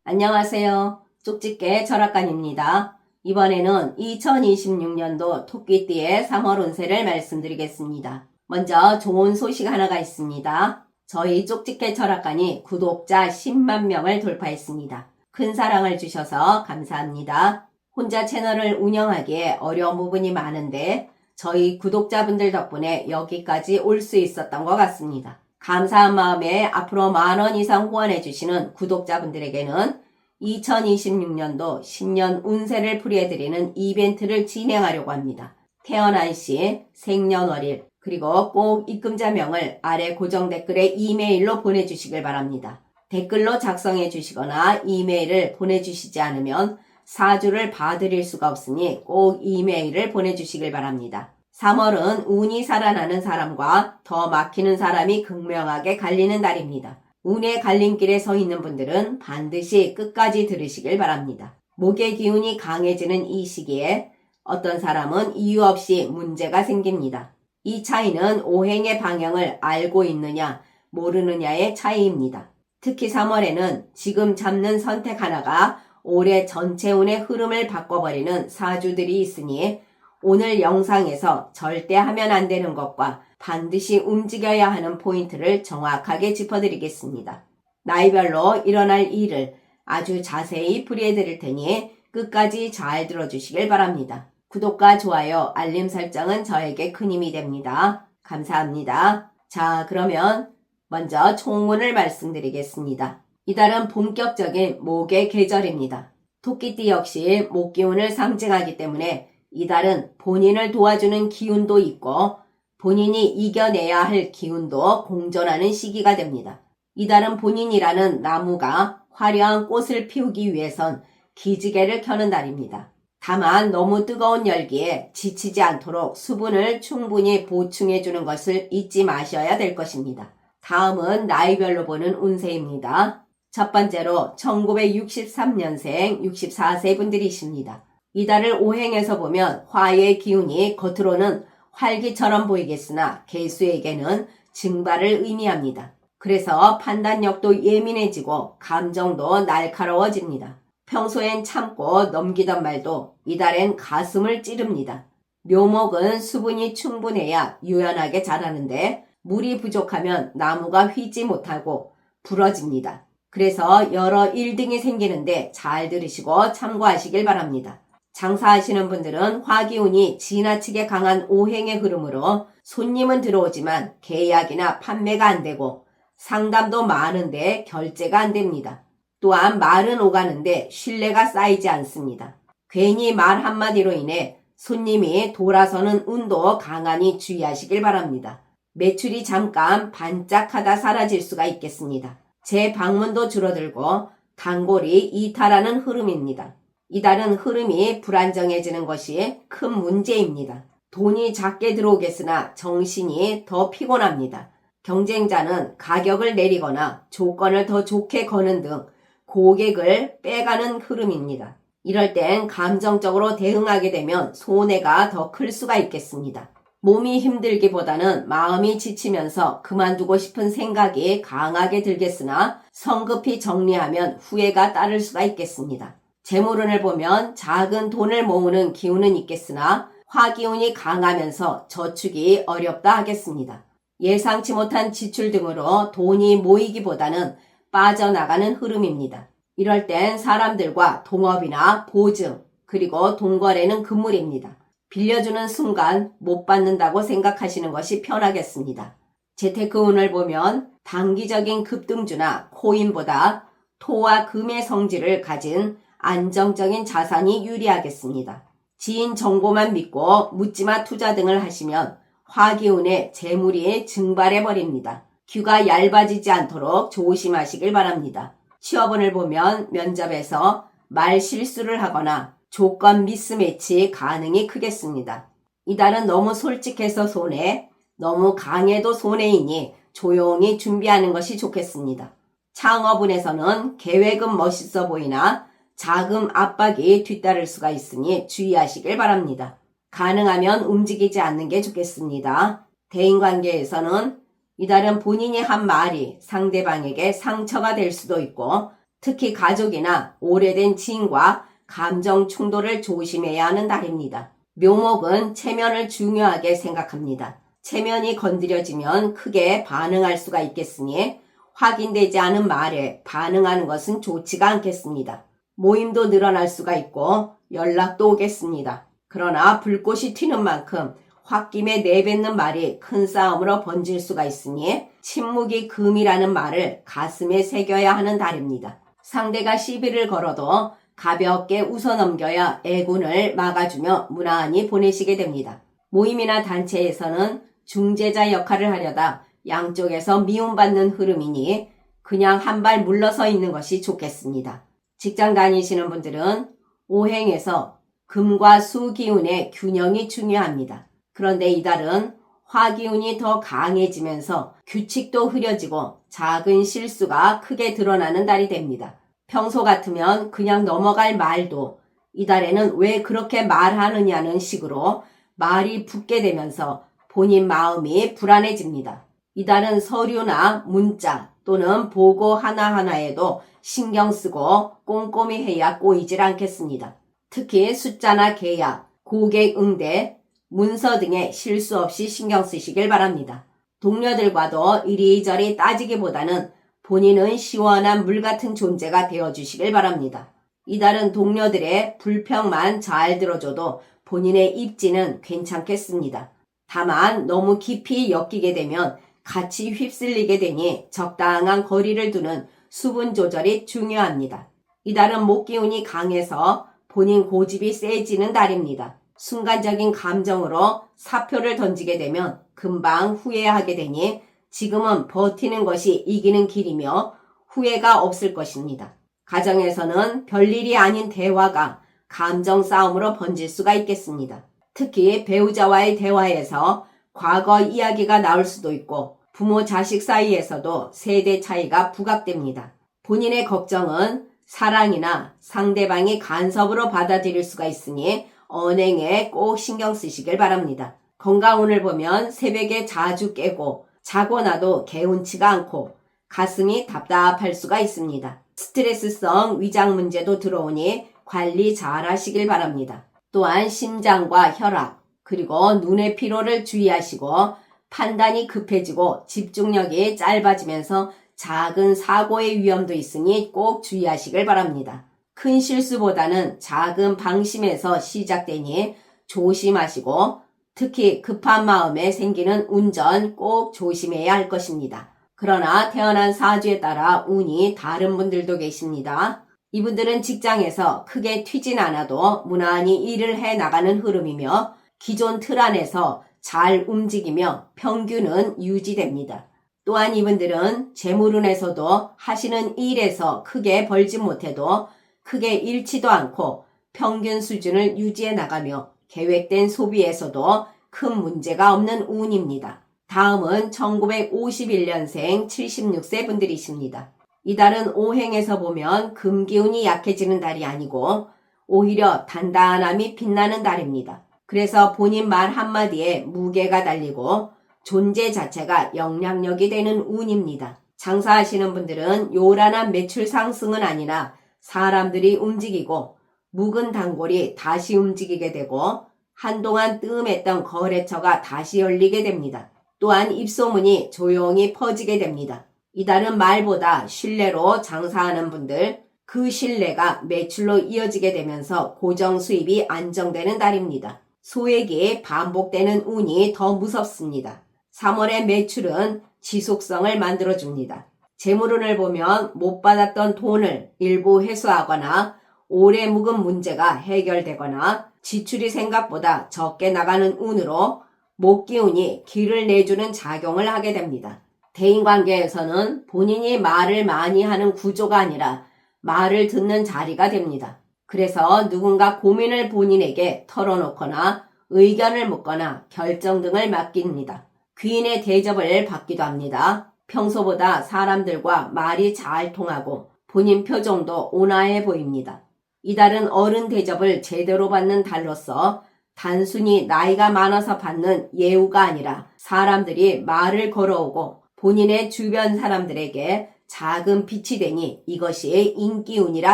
안녕하세요. 쪽집게 철학관입니다. 이번에는 2026년도 토끼띠의 3월 운세를 말씀드리겠습니다. 먼저 좋은 소식 하나가 있습니다. 저희 쪽집게 철학관이 구독자 10만 명을 돌파했습니다. 큰 사랑을 주셔서 감사합니다. 혼자 채널을 운영하기에 어려운 부분이 많은데 저희 구독자분들 덕분에 여기까지 올 수 있었던 것 같습니다. 감사한 마음에 앞으로 10,000원 이상 후원해주시는 구독자분들에게는 2026년도 신년 운세를 풀이해드리는 이벤트를 진행하려고 합니다. 태어난 시, 생년월일, 그리고 꼭 입금자명을 아래 고정 댓글에 이메일로 보내주시길 바랍니다. 댓글로 작성해 주시거나 이메일을 보내주시지 않으면 사주를 봐드릴 수가 없으니 꼭 이메일을 보내주시길 바랍니다. 3월은 운이 살아나는 사람과 더 막히는 사람이 극명하게 갈리는 달입니다. 운의 갈림길에 서 있는 분들은 반드시 끝까지 들으시길 바랍니다. 목의 기운이 강해지는 이 시기에 어떤 사람은 이유 없이 문제가 생깁니다. 이 차이는 오행의 방향을 알고 있느냐 모르느냐의 차이입니다. 특히 3월에는 지금 잡는 선택 하나가 올해 전체 운의 흐름을 바꿔버리는 사주들이 있으니 오늘 영상에서 절대 하면 안 되는 것과 반드시 움직여야 하는 포인트를 정확하게 짚어드리겠습니다. 나이별로 일어날 일을 아주 자세히 풀이해드릴 테니 끝까지 잘 들어주시길 바랍니다. 구독과 좋아요, 알림 설정은 저에게 큰 힘이 됩니다. 감사합니다. 자, 그러면 먼저 총운을 말씀드리겠습니다. 이달은 본격적인 목의 계절입니다. 토끼띠 역시 목기운을 상징하기 때문에 이달은 본인을 도와주는 기운도 있고 본인이 이겨내야 할 기운도 공존하는 시기가 됩니다. 이달은 본인이라는 나무가 화려한 꽃을 피우기 위해선 기지개를 켜는 달입니다. 다만 너무 뜨거운 열기에 지치지 않도록 수분을 충분히 보충해주는 것을 잊지 마셔야 될 것입니다. 다음은 나이별로 보는 운세입니다. 첫 번째로 1963년생 64세 분들이십니다. 이달을 오행에서 보면 화의 기운이 겉으로는 활기처럼 보이겠으나 개수에게는 증발을 의미합니다. 그래서 판단력도 예민해지고 감정도 날카로워집니다. 평소엔 참고 넘기던 말도 이달엔 가슴을 찌릅니다. 묘목은 수분이 충분해야 유연하게 자라는데 물이 부족하면 나무가 휘지 못하고 부러집니다. 그래서 여러 일등이 생기는데 잘 들으시고 참고하시길 바랍니다. 장사하시는 분들은 화기운이 지나치게 강한 오행의 흐름으로 손님은 들어오지만 계약이나 판매가 안 되고 상담도 많은데 결제가 안 됩니다. 또한 말은 오가는데 신뢰가 쌓이지 않습니다. 괜히 말 한마디로 인해 손님이 돌아서는 운도 강하니 주의하시길 바랍니다. 매출이 잠깐 반짝하다 사라질 수가 있겠습니다. 제 방문도 줄어들고 단골이 이탈하는 흐름입니다. 이달은 흐름이 불안정해지는 것이 큰 문제입니다. 돈이 작게 들어오겠으나 정신이 더 피곤합니다. 경쟁자는 가격을 내리거나 조건을 더 좋게 거는 등 고객을 빼가는 흐름입니다. 이럴 땐 감정적으로 대응하게 되면 손해가 더 클 수가 있겠습니다. 몸이 힘들기보다는 마음이 지치면서 그만두고 싶은 생각이 강하게 들겠으나 성급히 정리하면 후회가 따를 수가 있겠습니다. 재물운을 보면 작은 돈을 모으는 기운은 있겠으나 화기운이 강하면서 저축이 어렵다 하겠습니다. 예상치 못한 지출 등으로 돈이 모이기보다는 빠져나가는 흐름입니다. 이럴 땐 사람들과 동업이나 보증, 그리고 돈거래는 금물입니다. 빌려주는 순간 못 받는다고 생각하시는 것이 편하겠습니다. 재테크운을 보면 단기적인 급등주나 코인보다 토와 금의 성질을 가진 안정적인 자산이 유리하겠습니다. 지인 정보만 믿고 묻지마 투자 등을 하시면 화기운의 재물이 증발해버립니다. 귀가 얇아지지 않도록 조심하시길 바랍니다. 취업운을 보면 면접에서 말 실수를 하거나 조건 미스매치 가능이 크겠습니다. 이달은 너무 솔직해서 손해, 너무 강해도 손해이니 조용히 준비하는 것이 좋겠습니다. 창업운에서는 계획은 멋있어 보이나 자금 압박이 뒤따를 수가 있으니 주의하시길 바랍니다. 가능하면 움직이지 않는 게 좋겠습니다. 대인관계에서는 이달은 본인이 한 말이 상대방에게 상처가 될 수도 있고 특히 가족이나 오래된 지인과 감정 충돌을 조심해야 하는 달입니다. 묘목은 체면을 중요하게 생각합니다. 체면이 건드려지면 크게 반응할 수가 있겠으니 확인되지 않은 말에 반응하는 것은 좋지가 않겠습니다. 모임도 늘어날 수가 있고 연락도 오겠습니다. 그러나 불꽃이 튀는 만큼 홧김에 내뱉는 말이 큰 싸움으로 번질 수가 있으니 침묵이 금이라는 말을 가슴에 새겨야 하는 달입니다. 상대가 시비를 걸어도 가볍게 웃어넘겨야 애군을 막아주며 무난히 보내시게 됩니다. 모임이나 단체에서는 중재자 역할을 하려다 양쪽에서 미움받는 흐름이니 그냥 한 발 물러서 있는 것이 좋겠습니다. 직장 다니시는 분들은 오행에서 금과 수 기운의 균형이 중요합니다. 그런데 이달은 화 기운이 더 강해지면서 규칙도 흐려지고 작은 실수가 크게 드러나는 달이 됩니다. 평소 같으면 그냥 넘어갈 말도 이달에는 왜 그렇게 말하느냐는 식으로 말이 붙게 되면서 본인 마음이 불안해집니다. 이달은 서류나 문자 또는 보고 하나하나에도 신경 쓰고 꼼꼼히 해야 꼬이질 않겠습니다. 특히 숫자나 계약, 고객 응대, 문서 등에 실수 없이 신경 쓰시길 바랍니다. 동료들과도 이리저리 따지기보다는 본인은 시원한 물 같은 존재가 되어주시길 바랍니다. 이달은 동료들의 불평만 잘 들어줘도 본인의 입지는 괜찮겠습니다. 다만 너무 깊이 엮이게 되면 같이 휩쓸리게 되니 적당한 거리를 두는 수분 조절이 중요합니다. 이달은 목기운이 강해서 본인 고집이 세지는 달입니다. 순간적인 감정으로 사표를 던지게 되면 금방 후회하게 되니 지금은 버티는 것이 이기는 길이며 후회가 없을 것입니다. 가정에서는 별일이 아닌 대화가 감정 싸움으로 번질 수가 있겠습니다. 특히 배우자와의 대화에서 과거 이야기가 나올 수도 있고 부모 자식 사이에서도 세대 차이가 부각됩니다. 본인의 걱정은 사랑이나 상대방이 간섭으로 받아들일 수가 있으니 언행에 꼭 신경 쓰시길 바랍니다. 건강운을 보면 새벽에 자주 깨고 자고 나도 개운치가 않고 가슴이 답답할 수가 있습니다. 스트레스성 위장 문제도 들어오니 관리 잘 하시길 바랍니다. 또한 심장과 혈압 그리고 눈의 피로를 주의하시고 판단이 급해지고 집중력이 짧아지면서 작은 사고의 위험도 있으니 꼭 주의하시길 바랍니다. 큰 실수보다는 작은 방심에서 시작되니 조심하시고 특히 급한 마음에 생기는 운전 꼭 조심해야 할 것입니다. 그러나 태어난 사주에 따라 운이 다른 분들도 계십니다. 이분들은 직장에서 크게 튀진 않아도 무난히 일을 해 나가는 흐름이며 기존 틀 안에서 잘 움직이며 평균은 유지됩니다. 또한 이분들은 재물운에서도 하시는 일에서 크게 벌지 못해도 크게 잃지도 않고 평균 수준을 유지해 나가며 계획된 소비에서도 큰 문제가 없는 운입니다. 다음은 1951년생 76세 분들이십니다. 이달은 오행에서 보면 금기운이 약해지는 달이 아니고 오히려 단단함이 빛나는 달입니다. 그래서 본인 말 한마디에 무게가 달리고 존재 자체가 영향력이 되는 운입니다. 장사하시는 분들은 요란한 매출 상승은 아니라 사람들이 움직이고 묵은 단골이 다시 움직이게 되고 한동안 뜸했던 거래처가 다시 열리게 됩니다. 또한 입소문이 조용히 퍼지게 됩니다. 이달은 말보다 신뢰로 장사하는 분들, 그 신뢰가 매출로 이어지게 되면서 고정 수입이 안정되는 달입니다. 소액이 반복되는 운이 더 무섭습니다. 3월의 매출은 지속성을 만들어줍니다. 재물운을 보면 못 받았던 돈을 일부 회수하거나 오래 묵은 문제가 해결되거나 지출이 생각보다 적게 나가는 운으로 목기운이 길을 내주는 작용을 하게 됩니다. 대인관계에서는 본인이 말을 많이 하는 구조가 아니라 말을 듣는 자리가 됩니다. 그래서 누군가 고민을 본인에게 털어놓거나 의견을 묻거나 결정 등을 맡깁니다. 귀인의 대접을 받기도 합니다. 평소보다 사람들과 말이 잘 통하고 본인 표정도 온화해 보입니다. 이달은 어른 대접을 제대로 받는 달로서 단순히 나이가 많아서 받는 예우가 아니라 사람들이 말을 걸어오고 본인의 주변 사람들에게 작은 빛이 되니 이것이 인기운이라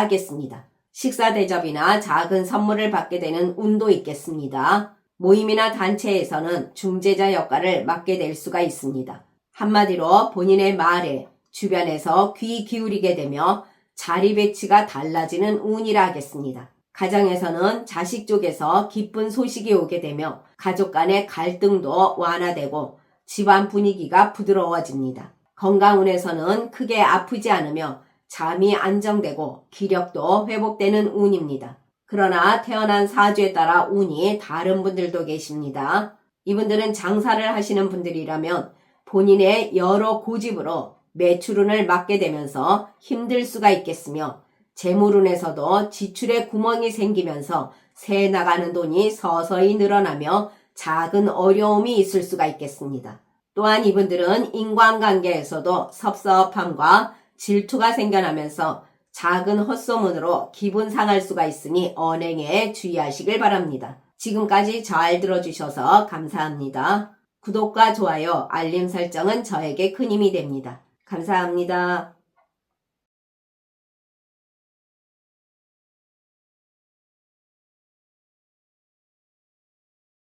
하겠습니다. 식사 대접이나 작은 선물을 받게 되는 운도 있겠습니다. 모임이나 단체에서는 중재자 역할을 맡게 될 수가 있습니다. 한마디로 본인의 말에 주변에서 귀 기울이게 되며 자리 배치가 달라지는 운이라 하겠습니다. 가정에서는 자식 쪽에서 기쁜 소식이 오게 되며 가족 간의 갈등도 완화되고 집안 분위기가 부드러워집니다. 건강운에서는 크게 아프지 않으며 잠이 안정되고 기력도 회복되는 운입니다. 그러나 태어난 사주에 따라 운이 다른 분들도 계십니다. 이분들은 장사를 하시는 분들이라면 본인의 여러 고집으로 매출운을 맞게 되면서 힘들 수가 있겠으며 재물운에서도 지출에 구멍이 생기면서 새 나가는 돈이 서서히 늘어나며 작은 어려움이 있을 수가 있겠습니다. 또한 이분들은 인간관계에서도 섭섭함과 질투가 생겨나면서 작은 헛소문으로 기분 상할 수가 있으니 언행에 주의하시길 바랍니다. 지금까지 잘 들어주셔서 감사합니다. 구독과 좋아요, 알림 설정은 저에게 큰 힘이 됩니다. 감사합니다.